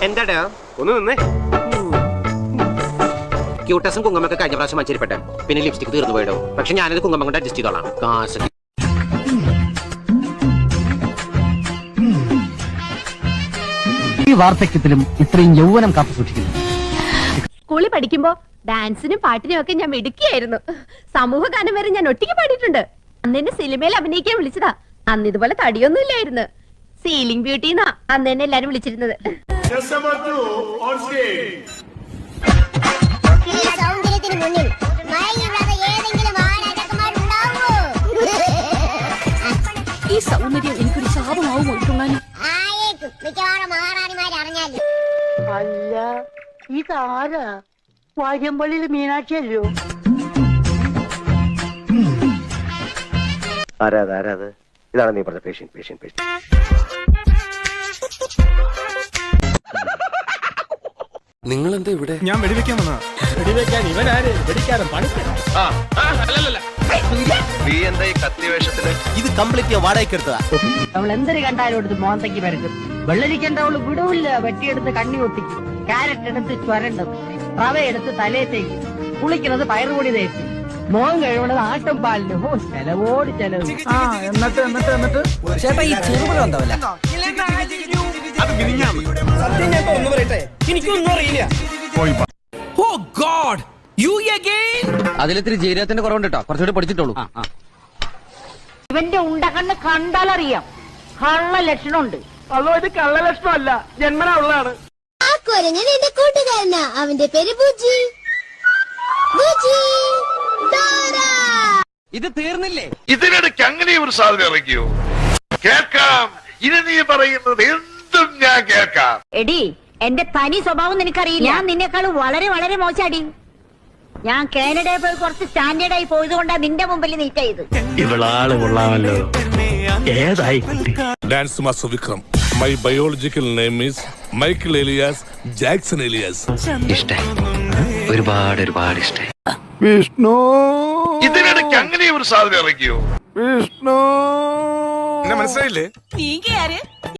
എന്താടാ ഒന്ന് നിന്നേ. ക്യൂട്ടസും കുങ്കുമൊക്കെ കഴിഞ്ഞ പ്രാവശ്യം മഞ്ചേരിപ്പെട്ടെ, പിന്നെ ലിപ്സ്റ്റിക് തീർന്നു പോയിടും. പക്ഷെ ഞാനത് കുങ്കുമം കൊണ്ട് അഡ്ജസ്റ്റ് ചെയ്തോളാം. കാശ് ഈ വാർദ്ധക്യത്തിലും ഇത്രയും യൗവനം കാത്തു സൂക്ഷിക്കുന്നു. സ്കൂളിൽ പഠിക്കുമ്പോ ഡാൻസിനും പാട്ടിനും ഒക്കെ ഞാൻ മിടുക്കിയായിരുന്നു. സമൂഹ ഗാനം വരെ ഞാൻ ഒറ്റയ്ക്ക് പാടിയിട്ടുണ്ട്. അന്ന് എന്നെ സിനിമയിൽ അഭിനയിക്കാൻ വിളിച്ചതാ. അന്ന് ഇതുപോലെ തടിയൊന്നും ഇല്ലായിരുന്നു. സീലിംഗ് ബ്യൂട്ടി എന്നാ അന്ന് എന്നെ എല്ലാരും വിളിച്ചിരുന്നത്. ഈ സൗന്ദര്യം എനിക്കൊരു ശാപമാവും ഒട്ടുങ്ങാനും. അല്ല ഇതാരാ? വാര്യമ്പള്ളിയിൽ മീനാക്ഷിയല്ലോ. ആരാത്? ഇതാണ് നീ പറഞ്ഞ പേഷ്യൻ. നിങ്ങൾ എന്താ ഇവിടെ? ഞാൻ വെടിവെക്കാൻ വന്നാ. വെടിവെക്കാൻ ഇവനാര്? വെടിക്കാരൻ പണിക്കൻ. നീ എന്താ ഈ കത്തി വേഷത്തില്? ഇത് കംപ്ലീറ്റ് വാടകയ്ക്ക് എടുത്തതാ. അവൾ എന്തൊരു കണ്ടാലും എടുത്ത് മോന്തയ്ക്ക് പരക്കും. വെള്ളരിക്കേണ്ട അവള് വിടവില്ല. വെട്ടിയെടുത്ത് കണ്ണി ഒട്ടിക്കും. ക്യാരറ്റ് എടുത്ത് ചുരണ്ടും. റവ എടുത്ത് തലയത്തേക്ക്. കുളിക്കുന്നത് പയറുപൊടി തേച്ച്. മോൻ കഴിവണത് ആട്ടും പാലിന്. ചെലവോട് ചെലവ്. എന്നിട്ട് ചേട്ടാ ഈ ചെറുപഴം ഉണ്ടാവില്ല. സത്യം ഞാൻ ഒന്ന് പറയട്ടെ, എനിക്കൊന്നും അറിയില്ല. അതിലിത്തിരി ജീരകത്തിന്റെ കുറവുണ്ട് കേട്ടോ. കുറച്ചുകൂടി പഠിച്ചിട്ടുള്ളൂ. ഇവന്റെ ഉണ്ടകണ്ണ് കണ്ടാലറിയാം കള്ള ലക്ഷണമുണ്ട്. അതോ ഇത് കള്ള ലക്ഷണമല്ല, ജന്മനാ ഉള്ളതാണ്. ആ കുരങ്ങൻ എന്റെ കൂട്ടുകാരനാ. അവന്റെ പേര് ബുജി. ഇത് തീർന്നില്ലേ? ഇതിനിടയ്ക്ക് അങ്ങനെ ഒരു സാധനം ഇറങ്ങിയോ? കേൾക്കാം. ഇനി നീ പറയുന്നത് എന്തും ഞാൻ കേൾക്കാം. എടി എന്റെ തനി സ്വഭാവം നിനക്കറിയില്ല. ഞാൻ നിന്നെക്കാൾ വളരെ വളരെ മോശാടി. ഞാൻ കാനഡയിൽ പോയി കുറച്ച് സ്റ്റാൻഡേർഡായി പോയത് കൊണ്ടാ നിന്റെ മുമ്പിൽ നീറ്റായത്. ഇവളാള് കൊള്ളാമല്ലോ. ഏതായി dance master Vikram. My biological name is Michael alias Jackson alias. ഇഷ്ടായി, ഒരുപാട് ഇഷ്ടായി. വിഷ്ണു, ഇതിനിടയ്ക്ക് അങ്ങനെ ഒരു സാധനം ഇറങ്ങിയോ? വിഷ്ണു, മനസ്സിലായില്ലേ? നീ ആര്?